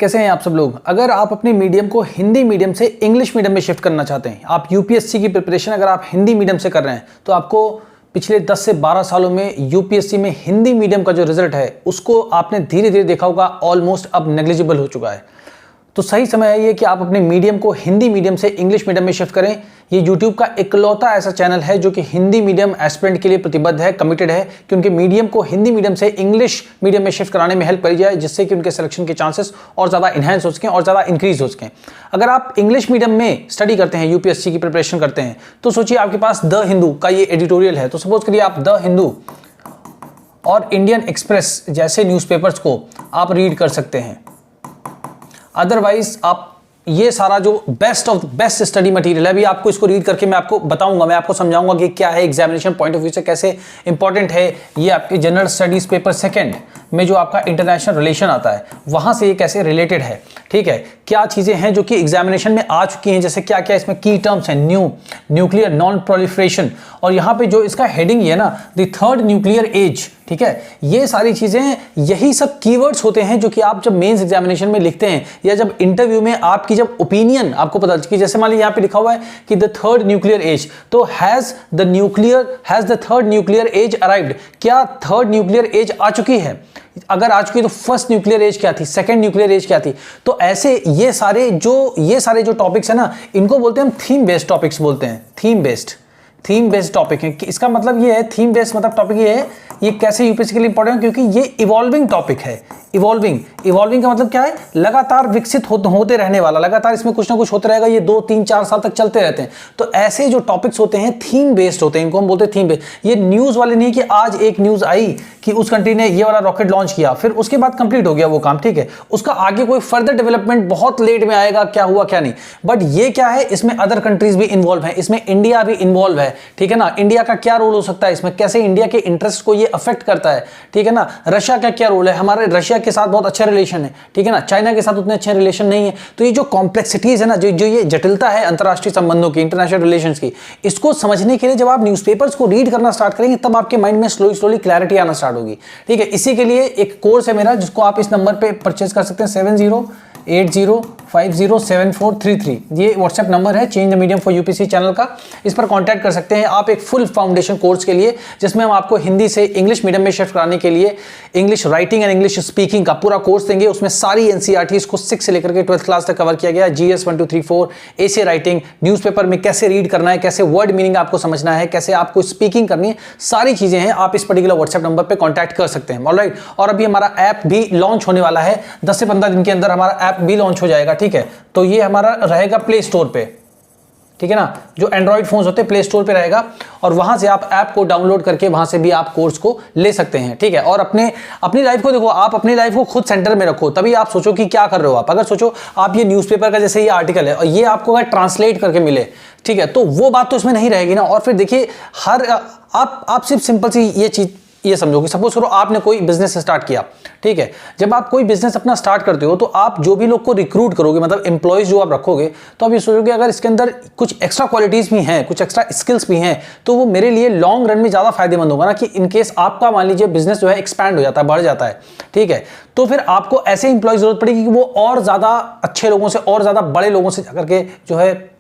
कैसे हैं आप सब लोग। अगर आप अपने मीडियम को हिंदी मीडियम से इंग्लिश मीडियम में शिफ्ट करना चाहते हैं, आप यूपीएससी की प्रिपरेशन अगर आप हिंदी मीडियम से कर रहे हैं, तो आपको पिछले 10 से 12 सालों में यूपीएससी में हिंदी मीडियम का जो रिजल्ट है उसको आपने धीरे धीरे देखा होगा ऑलमोस्ट अब नेग्लिजिबल हो चुका है। तो सही समय है ये कि आप अपने मीडियम को हिंदी मीडियम से इंग्लिश मीडियम में शिफ्ट करें। ये यूट्यूब का इकलौता ऐसा चैनल है जो कि हिंदी मीडियम एस्पिरेंट के लिए प्रतिबद्ध है, कमिटेड है कि उनके मीडियम को हिंदी मीडियम से इंग्लिश मीडियम में शिफ्ट कराने में हेल्प करी जाए, जिससे कि उनके सिलेक्शन के चांसेस और ज़्यादा इन्हेंस हो सकें और ज़्यादा इंक्रीज हो सकें। अगर आप इंग्लिश मीडियम में स्टडी करते हैं, यूपीएससी की प्रिपरेशन करते हैं, तो सोचिए आपके पास द हिंदू का ये एडिटोरियल है। तो सपोज करिए आप द हिंदू और इंडियन एक्सप्रेस जैसे न्यूज़पेपर्स को आप रीड कर सकते हैं। अदरवाइज आप ये सारा जो best of best study material है, अभी आपको इसको रीड करके मैं आपको बताऊंगा, मैं आपको समझाऊंगा कि क्या है, एग्जामिनेशन पॉइंट ऑफ व्यू से कैसे इंपॉर्टेंट है। ये आपके जनरल स्टडीज पेपर सेकंड में जो आपका इंटरनेशनल रिलेशन आता है वहां से ये कैसे रिलेटेड है, ठीक है। क्या चीजें हैं जो कि एग्जामिनेशन में आ चुकी हैं, जैसे क्या क्या इसमें की टर्म्स हैं, न्यूक्लियर नॉन प्रोलिफरेशन, और यहाँ पे जो इसका हेडिंग है ना, द थर्ड न्यूक्लियर एज, ठीक है। ये सारी चीजें, यही सब कीवर्ड्स होते हैं जो कि आप जब मेंस एग्जामिनेशन में लिखते हैं या जब इंटरव्यू में आपकी जब ओपिनियन आपको पता चले, जैसे मान लीजिए यहाँ पे लिखा हुआ है कि द थर्ड न्यूक्लियर एज, तो has the third nuclear age arrived, क्या थर्ड न्यूक्लियर एज आ चुकी है? अगर आ चुकी तो फर्स्ट न्यूक्लियर एज क्या थी, सेकंड न्यूक्लियर एज क्या थी? तो ऐसे ये सारे जो टॉपिक्स है ना, इनको बोलते हैं हम थीम बेस्ड टॉपिक्स बोलते हैं। थीम बेस्ड टॉपिक है। इसका मतलब ये है, थीम बेस्ड मतलब टॉपिक ये है, ये कैसे यूपीएससी के लिए इंपॉर्टेंट है, क्योंकि ये इवॉल्विंग टॉपिक है। इवॉल्विंग का मतलब क्या है? लगातार विकसित होते रहने वाला, लगातार इसमें कुछ ना कुछ होते रहेगा, ये 2, 3, 4 साल तक चलते रहते हैं। तो ऐसे जो टॉपिक्स होते हैं थीम बेस्ड होते हैं, इनको हम बोलते हैं थीम बेस्ड। ये न्यूज वाले नहीं कि आज एक न्यूज आई कि उस कंट्री ने ये वाला रॉकेट लॉन्च किया, फिर उसके बाद कंप्लीट हो गया वो काम, ठीक है। उसका आगे कोई फर्दर डेवलपमेंट बहुत लेट में आएगा, क्या हुआ क्या नहीं। बट ये क्या है, इसमें अदर कंट्रीज भी इन्वॉल्व है, इसमें इंडिया भी इन्वॉल्व है, ठीक है ना। इंडिया का क्या रोल हो सकता है इसमें, कैसे इंडिया के इंटरेस्ट को ये अफेक्ट करता है, ठीक है ना। रशिया का क्या रोल है, हमारे रशिया के साथ बहुत अच्छा रिलेशन है, ठीक है ना। चाइना के साथ उतने अच्छे रिलेशन नहीं है। तो ये जो कॉम्प्लेक्सिटीज है ना, जो ये जटिलता है अंतरराष्ट्रीय संबंधों की, इंटरनेशनल रिलेशंस की, इसको समझने के लिए जब आप न्यूज़पेपर्स को रीड करना स्टार्ट करेंगे, तब आपके माइंड में स्लोली क्लैरिटी आना स्टार्ट होगी, ठीक है। इसी के लिए एक कोर्स है मेरा, जिसको आप इस नंबर पे परचेज कर सकते हैं, 7080507433। ये व्हाट्सएप नंबर है change the medium for UPSC channel का। इस पर कांटेक्ट कर सकते हैं आप एक फुल फाउंडेशन कोर्स के लिए, जिसमें हम आपको हिंदी से इंग्लिश मीडियम में शिफ्ट कराने के लिए English writing and English speaking का पूरा कोर्स देंगे। उसमें सारी एनसीईआरटी को 6 से लेकर के 12th क्लास तक कवर किया गया है। जीएस 1 2 3 4, एसे राइटिंग, न्यूज़पेपर में कैसे रीड करना है, कैसे वर्ड मीनिंग आपको समझना है, कैसे आपको स्पीकिंग करनी है, सारी चीजें हैं। आप इस पर्टिकुलर व्हाट्सएप नंबर पर कॉन्टैक्ट कर सकते हैं, ऑलराइट। और अभी हमारा ऐप भी लॉन्च होने वाला है, 10 से 15 दिन के अंदर हमारा ऐप भी लॉन्च हो जाएगा, ठीक है। तो ये हमारा रहेगा प्ले स्टोर पे, ठीक है ना। जो एंड्रॉइड फोन्स होते हैं प्ले स्टोर पे रहेगा, और वहां से आप ऐप को डाउनलोड करके वहां से भी आप कोर्स को ले सकते हैं, ठीक है। और अपनी लाइफ को देखो, आप अपनी लाइफ को खुद सेंटर में रखो, तभी आप सोचो कि क्या कर रहे हो आप। अगर सोचो आप ये न्यूज़पेपर का जैसे ये आर्टिकल है और ये आपको अगर ट्रांसलेट करके मिले, ठीक है, तो वो बात तो इसमें नहीं रहेगी ना। और फिर देखिए आप सिर्फ सिंपल सी ये चीज ये समझो कि सपोज करो आपने कोई बिजनेस स्टार्ट किया, ठीक है। जब आप कोई बिजनेस अपना स्टार्ट करते हो, तो आप जो भी लोग को रिक्रूट करोगे, मतलब एम्प्लॉयज जो आप रखोगे, तो आप ये सोचोगे अगर इसके अंदर कुछ एक्स्ट्रा क्वालिटीज भी हैं, कुछ एक्स्ट्रा स्किल्स भी हैं, तो वो मेरे लिए लॉन्ग रन में ज्यादा फायदेमंद होगा ना। कि इनकेस आपका मान लीजिए बिजनेस जो है एक्सपैंड हो जाता है, बढ़ जाता है, ठीक है, तो फिर आपको ऐसे एम्प्लॉय जरूरत पड़ेगी कि वो और ज्यादा अच्छे लोगों से और ज्यादा बड़े लोगों से जाकर के जो है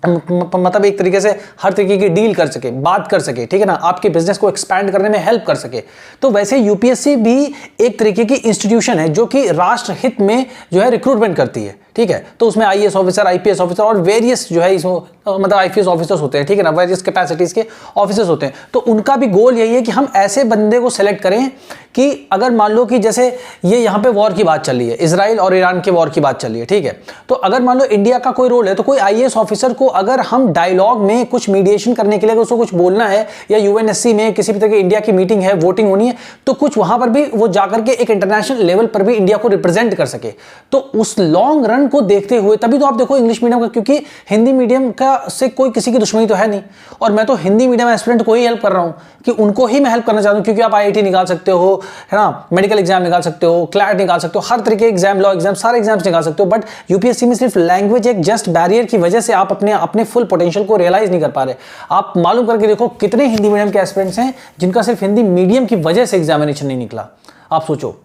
मतलब एक तरीके से हर तरीके की डील कर सके, बात कर सके, ठीक है ना, आपके बिजनेस को एक्सपैंड करने में हेल्प कर सके। तो वैसे यूपीएससी भी एक तरीके की इंस्टीट्यूशन है जो कि राष्ट्र हित में जो है रिक्रूटमेंट करती है, ठीक है। तो उसमें आईएएस ऑफिसर, आईपीएस ऑफिसर और वेरियस जो है इसमें मतलब आईपीएस ऑफिसर्स होते हैं, ठीक है ना, वेरियस कैपेसिटीज के ऑफिसर्स होते हैं। तो उनका भी गोल यही है कि हम ऐसे बंदे को सेलेक्ट करें कि अगर मान लो कि जैसे ये यहाँ पे वॉर की बात चल रही है, इजराइल और ईरान के वॉर की बात चल रही है, ठीक है। तो अगर मान लो इंडिया का कोई रोल है, तो कोई आईएएस ऑफिसर को अगर हम डायलॉग में कुछ मीडिएशन करने के लिए अगर उसको कुछ बोलना है, या यूएनएससी में किसी भी तरह की इंडिया की मीटिंग है, वोटिंग होनी है, तो कुछ वहां पर भी वो जाकर के एक इंटरनेशनल लेवल पर भी इंडिया को रिप्रेजेंट कर सके। तो उस लॉन्ग रन को देखते हुए तभी तो आप देखो इंग्लिश मीडियम का, क्योंकि हिंदी मीडियम का से कोई किसी की दुश्मनी तो है नहीं, और मैं तो हिंदी मीडियम एस्पिरेंट को ही हेल्प कर रहा हूं, कि उनको ही मैं हेल्प करना चाहता हूं। क्योंकि आप आईआईटी निकाल सकते हो, है ना, मेडिकल एग्जाम निकाल सकते हो, क्लैट निकाल सकते हो, हर तरह के एग्जाम, लॉ एग्जाम, सारे एग्जाम्स निकाल सकते हो। बट यूपीएससी में सिर्फ लैंग्वेज एक जस्ट बैरियर की वजह से आप अपने फुल पोटेंशियल को रियलाइज नहीं कर पा रहे। आप मालूम करके देखो कितने हिंदी मीडियम के एस्पिरेंट्स हैं जिनका सिर्फ हिंदी मीडियम की वजह से एग्जामिनेशन नहीं निकला। आप सोचो,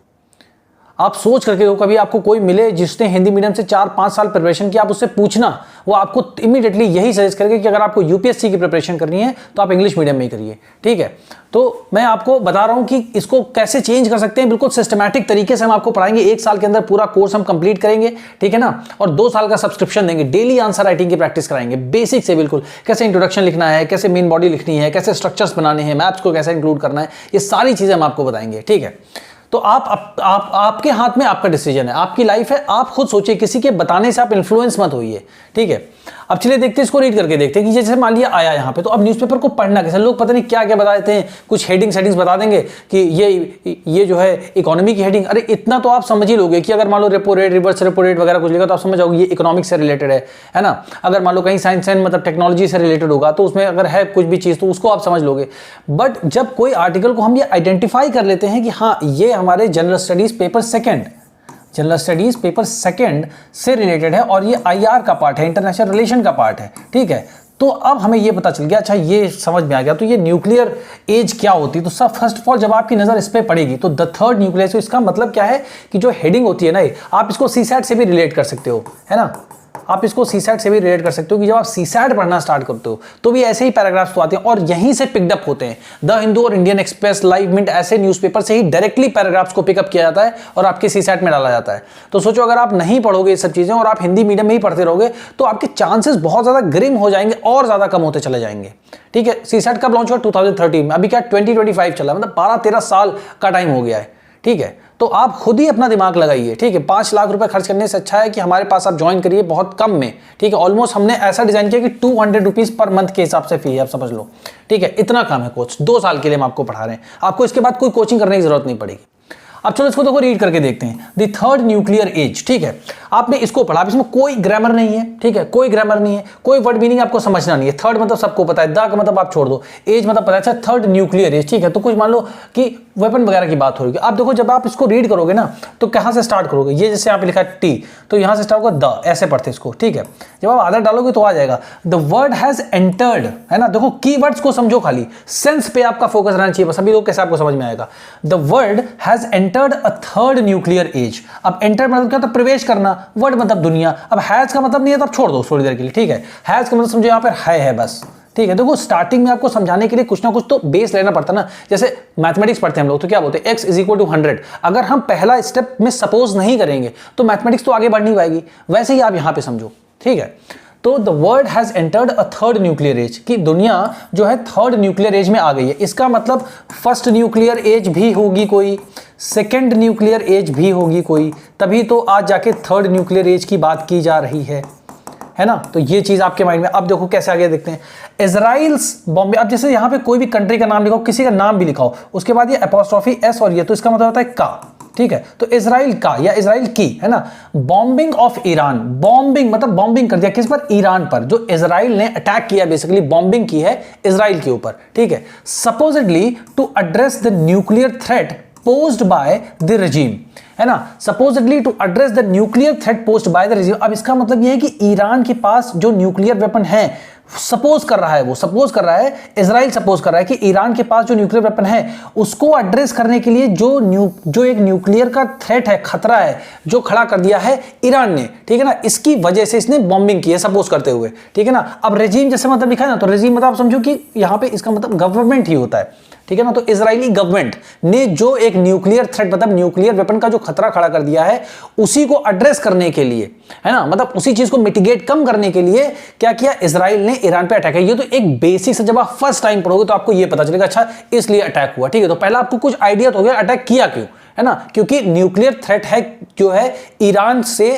आप सोच करके देखो, कभी आपको कोई मिले जिसने हिंदी मीडियम से 4-5 साल प्रिपरेशन की, आप उससे पूछना, वो आपको इमीडिएटली यही सजेस्ट करेगा कि अगर आपको यूपीएससी की प्रिपरेशन करनी है तो आप इंग्लिश मीडियम में ही करिए। ठीक है, तो मैं आपको बता रहा हूं कि इसको कैसे चेंज कर सकते हैं, बिल्कुल सिस्टमैटिक तरीके से हम आपको पढ़ाएंगे। 1 साल के अंदर पूरा कोर्स हम कंप्लीट करेंगे, ठीक है ना, और 2 साल का सब्सक्रिप्शन देंगे। डेली आंसर राइटिंग की प्रैक्टिस कराएंगे बेसिक से, बिल्कुल कैसे इंट्रोडक्शन लिखना है, कैसे मेन बॉडी लिखनी है, कैसे स्ट्रक्चर्स बनाने हैं, मैप्स को कैसे इंक्लूड करना है, ये सारी चीजें हम आपको बताएंगे। ठीक है, तो आपके हाथ में आपका डिसीजन है, आपकी लाइफ है, आप खुद सोचिए, किसी के बताने से आप इन्फ्लुएंस मत होइए। ठीक है, अब चलिए देखते हैं, इसको रीड करके देखते हैं कि जैसे मान लिया आया यहाँ पे, तो अब न्यूज़पेपर को पढ़ना कैसे। लोग पता नहीं क्या क्या बता देते हैं, कुछ हेडिंग सेटिंग्स बता देंगे कि ये जो है इकोनॉमी की हेडिंग। अरे इतना तो आप समझ ही लोगे कि अगर मान लो repo rate, reverse repo rate वगैरह कुछ लिखा तो आप समझ जाओगे ये इकोनॉमिक्स से रिलेटेड है ना। अगर मान लो कहीं साइंस एंड मतलब टेक्नोलॉजी से रिलेटेड होगा तो उसमें अगर है कुछ भी चीज़ तो उसको आप समझ लोगे। बट जब कोई आर्टिकल को हम ये आइडेंटिफाई कर लेते हैं कि हाँ ये हमारे जनरल स्टडीज पेपर सेकंड से रिलेटेड है और ये आईआर का पार्ट है, इंटरनेशनल रिलेशन का पार्ट है। ठीक है, तो अब हमें ये पता चल गया, अच्छा ये समझ में आ गया, तो ये न्यूक्लियर एज क्या होती है। तो सब फर्स्ट ऑफ ऑल जब आपकी नजर इस पे पड़ेगी तो द थर्ड न्यूक्लियर, तो इसका मतलब क्या है कि जो हेडिंग होती है ना, आप इसको सीसैट से भी रिलेट कर सकते हो, है ना। आप इसको सीसैट से भी रिलेट कर सकते हो कि जब आप सीसैट पढ़ना स्टार्ट करते हो तो भी ऐसे ही पैराग्राफ्स तो आते हैं और यहीं से पिकअप होते हैं। द हिंदू और इंडियन एक्सप्रेस, लाइव मिंट, ऐसे न्यूज़पेपर से ही डायरेक्टली पैराग्राफ्स को पिकअप किया जाता है और आपके सीसैट में डाला जाता है। तो सोचो अगर आप नहीं पढ़ोगे ये सब चीजें और आप हिंदी मीडियम में ही पढ़ते रहोगे तो आपके चांसेस बहुत ज्यादा ग्रिम हो जाएंगे और ज्यादा कम होते चले जाएंगे। ठीक है, सीसैट कब लॉन्च हुआ? 2013 में, अभी क्या 2025 चला, मतलब 12-13 साल का टाइम हो गया है। ठीक है, तो आप खुद ही अपना दिमाग लगाइए। ठीक है, 5 लाख रुपए खर्च करने से अच्छा है कि हमारे पास आप ज्वाइन करिए बहुत कम में। ठीक है, ऑलमोस्ट हमने ऐसा डिजाइन किया कि 200 रुपीज पर मंथ के हिसाब से फी है, आप समझ लो। ठीक है, इतना कम है कोर्स, 2 साल के लिए हम आपको पढ़ा रहे हैं, आपको इसके बाद कोई कोचिंग करने की जरूरत नहीं पड़ेगी। अब चलो इसको देखो, रीड करके देखते हैं। The third nuclear age. ठीक है, आपने इसको पढ़ा, इसमें कोई ग्रामर नहीं है। ठीक है, कोई ग्रामर नहीं है, कोई वर्ड मीनिंग आपको समझना नहीं है। थर्ड मतलब सबको पता है, द का मतलब आप छोड़ दो, एज मतलब पता है। अच्छा, थर्ड न्यूक्लियर एज, ठीक है, तो कुछ मान लो कि वेपन वगैरह की बात हो रही है। आप देखो जब आप इसको रीड करोगे ना तो कहां से स्टार्ट करोगे, ये जैसे आप लिखा है टी, तो यहां से स्टार्ट होगा द, ऐसे पढ़ते इसको। ठीक है, जब आप आदर डालोगे तो आ जाएगा द वर्ड हैज एंटर्ड, है ना। देखो कीवर्ड्स को समझो, खाली सेंस पे आपका फोकस रहना चाहिए, बस अभी लोग कैसे आपको समझ में आएगा। The world has entered a third nuclear age. अब एंटर मतलब क्या होता है? प्रवेश करना। वर्ड मतलब दुनिया। अब हैज का मतलब नहीं है तो आप छोड़ दो थोड़ी देर के लिए। ठीक है, हैज का मतलब समझो यहाँ पर है बस। ठीक है, देखो स्टार्टिंग में आपको समझाने के लिए कुछ ना कुछ तो बेस लेना पड़ता है ना। जैसे मैथमेटिक्स पढ़ते हैं हम लोग तो क्या बोलते हैं, x = 100। अगर हम पहला स्टेप में सपोज नहीं करेंगे तो मैथमेटिक्स तो आगे बढ़ नहीं पाएगी। वैसे ही आप यहां पे समझो। ठीक है, तो the world has entered a third nuclear age, कि दुनिया जो है थर्ड न्यूक्लियर एज में आ गई है। इसका मतलब फर्स्ट न्यूक्लियर एज भी होगी कोई, सेकेंड न्यूक्लियर एज भी होगी कोई, तभी तो आज जाके थर्ड न्यूक्लियर एज की बात की जा रही है ना। तो ये चीज आपके माइंड में। अब देखो कैसे आगे देखते हैं। इजराइल्स बॉम्बे, अब जैसे यहां पे कोई भी कंट्री का नाम लिखो, किसी का नाम भी लिखाओ, उसके बाद ये एपोस्ट्रोफी एस और ये, तो इसका मतलब होता है का। ठीक है, तो इजराइल का या इजराइल की, है ना। बॉम्बिंग ऑफ ईरान, बॉम्बिंग मतलब बॉम्बिंग कर दिया किस पर? ईरान पर। जो इजराइल ने अटैक किया, बेसिकली बॉम्बिंग की है इजराइल के ऊपर। ठीक है, supposedly to address the nuclear threat posed by the regime, है ना। Supposedly to address the nuclear threat posed by the regime. अब इसका मतलब यह है कि ईरान के पास जो न्यूक्लियर वेपन है, सपोज कर रहा है, वो सपोज कर रहा है, इजराइल सपोज कर रहा है कि ईरान के पास जो न्यूक्लियर वेपन है उसको एड्रेस करने के लिए जो एक न्यूक्लियर का थ्रेट है, खतरा है, जो खड़ा कर दिया है ईरान ने। ठीक है ना, इसकी वजह से इसने बॉम्बिंग की है, सपोज करते हुए। ठीक है ना, अब रेजिम जैसे मतलब लिखा है ना, तो रेजिम मतलब आप समझो कि यहां पे इसका मतलब गवर्नमेंट ही होता है। ठीक है ना, तो इजरायली गवर्नमेंट ने जो एक न्यूक्लियर थ्रेट मतलब न्यूक्लियर वेपन का जो खतरा खड़ा कर दिया है, उसी को एड्रेस करने के लिए, है ना, मतलब उसी चीज को मिटिगेट कम करने के लिए क्या किया, इजराइल ने ईरान पे अटैक किया। ये तो एक बेसिक से जब आप फर्स्ट टाइम पढ़ोगे तो आपको ये पता चलेगा, अच्छा इसलिए अटैक हुआ। ठीक है, तो पहला आपको कुछ आइडिया तो हो गया अटैक किया क्यों, है ना, क्योंकि न्यूक्लियर थ्रेट है जो है ईरान से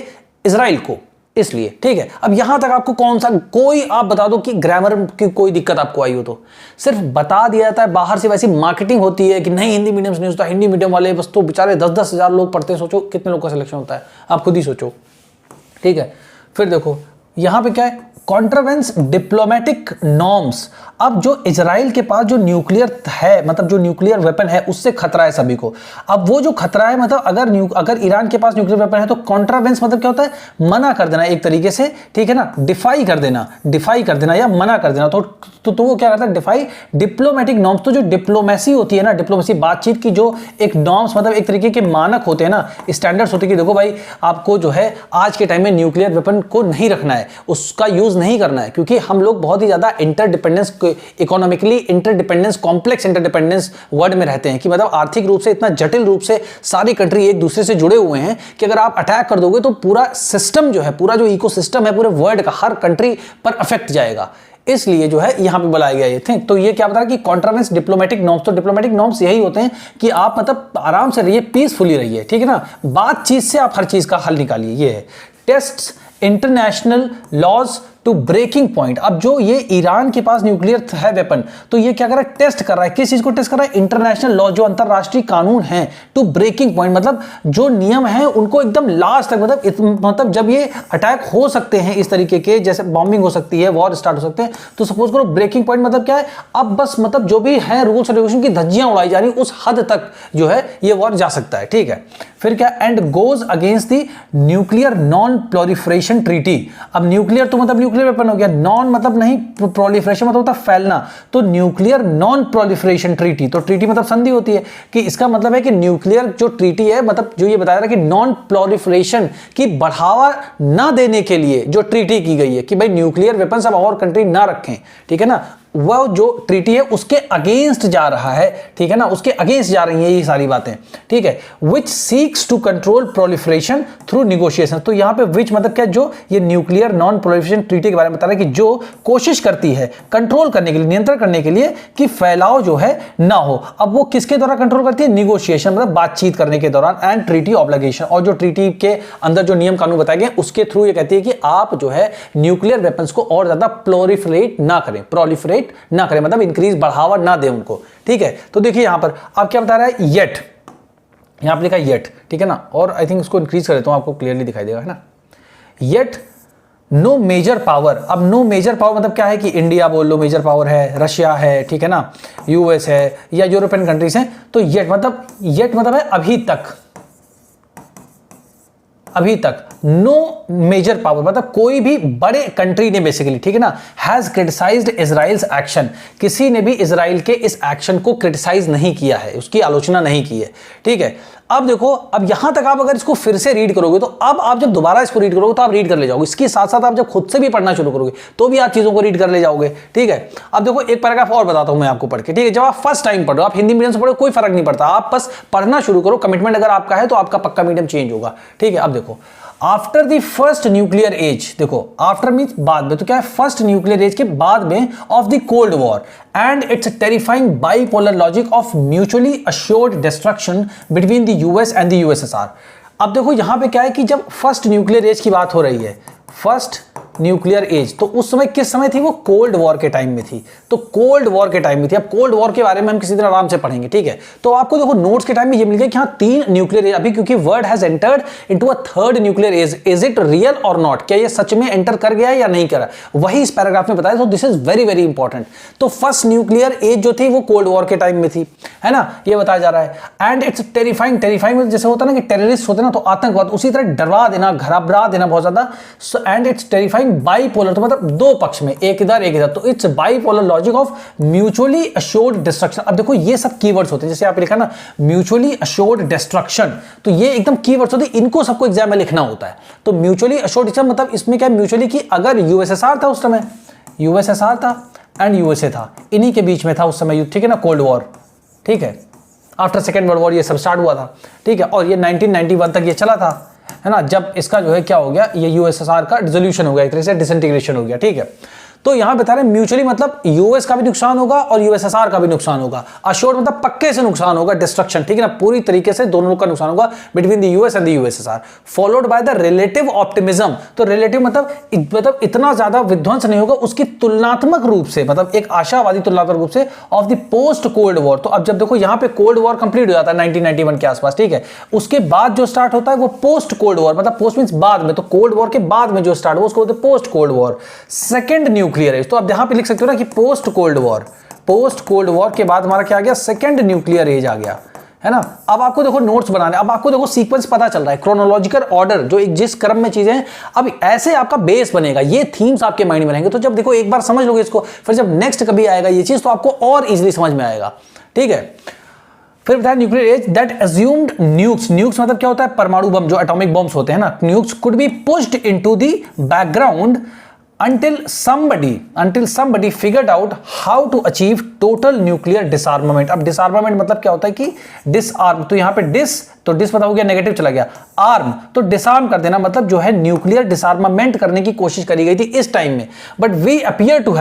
इजराइल को, इसलिए। ठीक है, अब यहां तक आपको कौन सा, कोई आप बता दो कि ग्रामर की कोई दिक्कत आपको आई हो तो सिर्फ बता दिया जाता है। बाहर से वैसी मार्केटिंग होती है कि नहीं हिंदी मीडियम से नहीं होता, हिंदी मीडियम वाले बस तो बेचारे 10-10 हजार लोग पढ़ते हैं। सोचो कितने लोग का सिलेक्शन होता है, आप खुद ही सोचो। ठीक है, फिर देखो यहां पे क्या है, कॉन्ट्रावेंस डिप्लोमेटिक नॉर्म्स। अब जो इजराइल के पास जो न्यूक्लियर है, मतलब जो न्यूक्लियर वेपन है, उससे खतरा है सभी को। अब वो जो खतरा है, मतलब अगर ईरान के पास न्यूक्लियर वेपन है तो कॉन्ट्रावेंस मतलब क्या होता है, मना कर देना एक तरीके से, ठीक है ना, डिफाई कर देना या मना कर देना। तो वो क्या करता है, डिफाई डिप्लोमेटिक नॉर्म्स। तो जो डिप्लोमेसी होती है ना, डिप्लोमेसी बातचीत की जो एक नॉर्म्स, मतलब एक तरीके के मानक होते हैं ना, स्टैंडर्ड्स होते हैं कि देखो भाई आपको जो है आज के टाइम में न्यूक्लियर वेपन को नहीं रखना है, उसका यूज नहीं करना है, क्योंकि हम लोग बहुत ही ज्यादा interdependence, economically interdependence, complex interdependence word में रहते हैं कि मतलब आर्थिक रूप से इतना जटिल रूप से सारी कंट्री एक दूसरे से जुड़े हुए हैं कि अगर आप अटैक कर दोगे तो पूरा सिस्टम जो है, पूरा जो इकोसिस्टम है पूरे वर्ल्ड का, हर कंट्री पर अफेक्ट जाएगा। इसलिए जो है यहां पे बुलाया गया ये थिंक। तो ये क्या बता रहा है कि कॉन्ट्रावेंस डिप्लोमेटिक नॉर्म्स। तो डिप्लोमेटिक नॉर्म्स यही होते हैं कि आप मतलब आराम से रहिए, पीसफुली रहिए, ठीक है ना, बातचीत से आप हर चीज का हल निकालिए। ये है test international laws to breaking point. अब जो ये ईरान के पास न्यूक्लियर है वेपन, तो ये क्या कर रहा है, टेस्ट कर रहा है। किस चीज को टेस्ट कर रहा है, इंटरनेशनल लॉ, जो अंतरराष्ट्रीय कानून है, टू ब्रेकिंग पॉइंट, मतलब जो नियम है उनको एकदम लास्ट तक, मतलब जब ये अटैक हो सकते हैं इस तरीके के, जैसे बॉम्बिंग हो सकती है, वॉर स्टार्ट हो सकते हैं, तो सपोज करो ब्रेकिंग पॉइंट मतलब क्या है, अब बस मतलब जो भी है रूल्स और रेगुलेशन की धज्जियां उड़ाई जा रही, उस हद तक जो है ये वॉर जा सकता है, ठीक है। फिर क्या, and goes against the nuclear non proliferation treaty. अब न्यूक्लियर तो मतलब न्यूक्लियर वेपन हो गया, नॉन मतलब नहीं, प्रोलिफरेशन मतलब होता है फैलना, तो न्यूक्लियर नॉन प्रोलिफरेशन ट्रीटी। तो ट्रीटी मतलब संधि होती है, कि इसका मतलब है कि न्यूक्लियर जो ट्रीटी है, मतलब जो ये बताया रहा कि नॉन प्रोलिफरेशन की बढ़ावा ना देने के लिए जो ट्रीटी की गई है, कि भाई न्यूक्लियर वेपन सब और कंट्री ना रखें, ठीक है ना, वह जो ट्रीटी है उसके अगेंस्ट जा रहा है, ठीक है ना, उसके अगेंस्ट जा रही है ये सारी बातें, ठीक है। Which seeks to control proliferation through negotiation. तो यहां पे विच मतलब क्या, जो ये न्यूक्लियर नॉन प्रोलिफरेशन ट्रीटी के बारे में बता रहा है कि जो कोशिश करती है कंट्रोल करने के लिए, नियंत्रण करने के लिए कि फैलाव जो है ना हो। अब वो किसके द्वारा कंट्रोल करती है, निगोशिएशन मतलब बातचीत करने के दौरान, एंड ट्रीटी ऑब्लिगेशन, और जो ट्रीटी के अंदर जो नियम कानून बताए गए उसके थ्रू ये कहती है कि आप जो है न्यूक्लियर वेपन्स को और ज्यादा प्रोलिफरेट ना करें, प्रोलिफरेट ना करें मतलब इंक्रीज, बढ़ावा ना दे उनको, ठीक है। तो देखिए यहां पर आप क्या बता रहा है, येट, यहां पर लिखा येट, ठीक है ना, और आई थिंक उसको इंक्रीज कर देता हूं, आपको क्लियरली दिखाई देगा, है ना। Yet no major power. अब नो मेजर पावर मतलब क्या है कि इंडिया बोल लो मेजर पावर है, रशिया है, ठीक है ना, यूएस है या यूरोपियन कंट्रीज हैं। तो येट मतलब है अभी तक नो मेजर पावर मतलब कोई भी बड़े कंट्री ने बेसिकली, ठीक है ना, हैज क्रिटिसाइज्ड इजराइल्स एक्शन, किसी ने भी इजराइल के इस एक्शन को क्रिटिसाइज नहीं किया है, उसकी आलोचना नहीं की है, ठीक है। अब देखो, अब यहां तक आप अगर इसको फिर से रीड करोगे तो अब आप जब दोबारा इसको रीड करोगे तो आप रीड कर ले जाओगे, इसके साथ साथ आप जब खुद से भी पढ़ना शुरू करोगे तो भी आप चीजों को रीड कर ले जाओगे, ठीक है। अब देखो एक पैराग्राफ और बताता हूं मैं आपको पढ़ के, ठीक है। जब आप फर्स्ट टाइम पढ़ रहे हो, आप हिंदी मीडियम से पढ़ो कोई फर्क नहीं पड़ता, आप बस पढ़ना शुरू करो, कमिटमेंट अगर आपका है तो आपका पक्का मीडियम चेंज होगा, ठीक है। अब देखो, after the first nuclear age, देखो आफ्टर मीन्स बाद में, तो क्या है, फर्स्ट न्यूक्लियर एज के बाद में of the cold war and it's terrifying bipolar logic of mutually assured destruction between the US and the USSR. अब देखो यहां पे क्या है कि जब फर्स्ट न्यूक्लियर एज की बात हो रही है, फर्स्ट न्यूक्लियर एज, तो उस समय किस समय थी, वो कोल्ड वॉर के टाइम में थी, तो कोल्ड वॉर के टाइम में थी। अब कोल्ड वॉर के बारे में हम किसी दिन आराम से पढ़ेंगे, ठीक है। तो आपको देखो नोट्स के टाइम में ये मिल गया कि हाँ 3 न्यूक्लियर एज, अभी क्योंकि world has entered into a third nuclear age, is it real और नॉट, क्या ये सच में एंटर कर गया या नहीं करा, वही इस पैराग्राफ में बताया। तो this is very very important. तो फर्स्ट न्यूक्लियर एज जो थी वो कोल्ड वॉर के टाइम में थी, है ना, ये बताया जा रहा है। एंड इट्स टेरिफाइंग, टेरिफाइंग जैसे होता है ना कि टेररिस्ट होते हैं ना, तो आतंकवाद, उसी तरह डरा देना, घबरा देना बहुत ज्यादा। एंड इट्स टेरिफाइंग बाइपोलर, तो मतलब दो पक्ष में, एक इधर एक इधर, तो it's bipolar logic of mutually assured destruction. अब देखो ये सब कीवर्ड्स होते हैं, जैसे आप लिखा ना म्यूचुअली अश्योर्ड डिस्ट्रक्शन, तो ये एकदम कीवर्ड्स होते हैं, इनको सबको एग्जाम में लिखना होता है। तो म्यूचुअली अश्योर्ड डिस्ट्रक्शन मतलब इसमें क्या, म्यूचुअली की अगर यूएसएसआर था उस समय, यूएसएसआर था एंड यूएसए था, इन्हीं के बीच में था उस समय युद्ध, ठीक है ना, कोल्ड वॉर, ठीक है। आफ्टर सेकेंड वर्ल्ड वॉर ये सब स्टार्ट हुआ था, ठीक है, और ये 1991 तक ये चला था, है ना, जब इसका जो है क्या हो गया, ये यूएसएसआर का डिसोल्यूशन हो गया, एक तरह से डिसइंटीग्रेशन हो गया, ठीक है। तो यहां बता रहे हैं म्यूचुअली मतलब यूएस का भी नुकसान होगा और यूएसएसआर का भी नुकसान होगा। अश्योर्ड मतलब पक्के से नुकसान होगा, डिस्ट्रक्शन, ठीक है ना, पूरी तरीके से दोनों का नुकसान होगा between the US and the USSR. Followed by the relative optimism, तो रिलेटिव मतलब इतना ज्यादा विध्वंस नहीं होगा, उसकी तुलनात्मक रूप से, मतलब एक आशावादी तुलनात्मक रूप से of the post cold war. तो अब जब देखो यहां पे कोल्ड वॉर कंप्लीट हो जाता है 1991 के आसपास, ठीक है, उसके बाद जो स्टार्ट होता है वो पोस्ट कोल्ड वॉर, मतलब पोस्ट मींस बाद में, तो कोल्ड वॉर के बाद में जो स्टार्ट हो उसको बोलते हैं post cold war. Second nuclear age, तो अब यहां पे लिख सकते हो ना कि पोस्ट कोल्ड वॉर के बाद हमारा क्या आ गया, सेकंड न्यूक्लियर एज आ गया, है ना। अब आपको देखो नोट्स बनाने, अब आपको देखो सीक्वेंस पता चल रहा है, क्रोनोलॉजिकल ऑर्डर, जो एक जिस क्रम में चीजें हैं, अब ऐसे आपका बेस बनेगा, ये थीम्स आपके माइंड में रहेंगे। तो जब देखो एक बार समझ लोगे इसको, फिर जब नेक्स्ट कभी आएगा ये चीज तो आपको और इजीली समझ में आएगा, ठीक है। फिर बताया nuclear age that assumed nukes मतलब क्या होता है, परमाणु बम, जो एटॉमिक बम्स होते हैं ना, nukes could be pushed into the background until somebody figured out how to achieve total nuclear disarmament। अब disarmament मतलब क्या होता है कि disarm, तो यहां पे तो डिस मतलब हो गया नेगेटिव चला गया, आर्म तो डिसआर्म कर देना, मतलब जो है न्यूक्लियर डिसआर्मामेंट करने की कोशिश करी गई थी इस टाइम में। But we appear to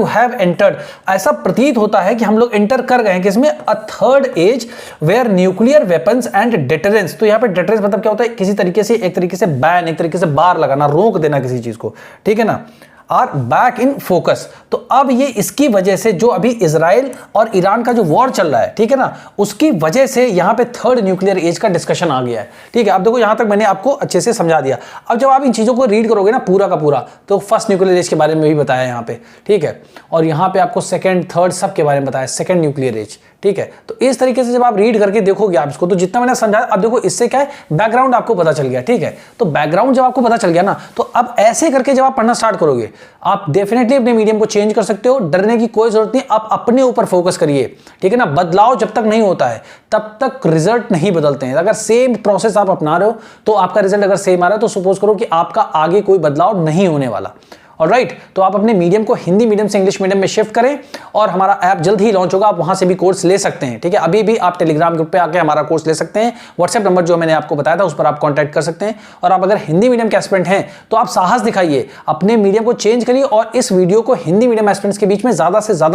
have entered, ऐसा प्रतीत होता है कि हम लोग एंटर कर गए हैं किसमें, a third age where nuclear weapons and deterrence. तो यहां पे डेटरेंस मतलब क्या होता है, किसी तरीके से एक तरीके से बैन, एक तरीके से बार लगाना, रोक देना किसी चीज को, ठीक है ना, आर बैक इन फोकस। तो अब ये इसकी वजह से जो अभी इजराइल और ईरान का जो वॉर चल रहा है, ठीक है ना, उसकी वजह से यहां पे थर्ड न्यूक्लियर एज का डिस्कशन आ गया है, ठीक है। अब देखो यहां तक मैंने आपको अच्छे से समझा दिया। अब जब आप इन चीजों को रीड करोगे ना पूरा का पूरा, तो फर्स्ट न्यूक्लियर एज के बारे में भी बताया यहां पे, ठीक है, और यहां पे आपको सेकंड थर्ड सब के बारे में बताया, सेकंड न्यूक्लियर एज, ठीक है। तो इस तरीके से जब आप रीड करके देखोगे आप इसको, तो जितना मैंने समझाया, अब देखो इससे क्या है, बैकग्राउंड आपको पता चल गया, ठीक है। तो बैकग्राउंड जब आपको पता चल गया ना, तो अब ऐसे करके जब आप पढ़ना स्टार्ट करोगे, आप डेफिनेटली अपने मीडियम को चेंज कर सकते हो, डरने की कोई जरूरत नहीं, आप अपने ऊपर फोकस करिए, ठीक है ना। बदलाव जब तक नहीं होता है तब तक रिजल्ट नहीं बदलते हैं। अगर सेम प्रोसेस आप अपना रहे हो तो आपका रिजल्ट अगर सेम आ रहा है, तो सपोज करो कि आपका आगे कोई बदलाव नहीं होने वाला। ऑलराइट, तो आप अपने मीडियम को हिंदी मीडियम से इंग्लिश मीडियम में शिफ्ट करें, और हमारा ऐप जल्द ही लॉन्च होगा, आप वहां से भी कोर्स ले सकते हैं, ठीक है। अभी भी आप टेलीग्राम ग्रुप पे आके हमारा कोर्स ले सकते हैं, व्हाट्सएप नंबर जो मैंने आपको बताया था उस पर आप कांटेक्ट कर सकते हैं। और आप अगर हिंदी मीडियम के एस्पिरेंट हैं तो आप साहस दिखाइए, अपने मीडियम को चेंज करिए, और इस वीडियो को हिंदी मीडियम एस्पिरेंट्स के बीच में ज्यादा से ज्यादा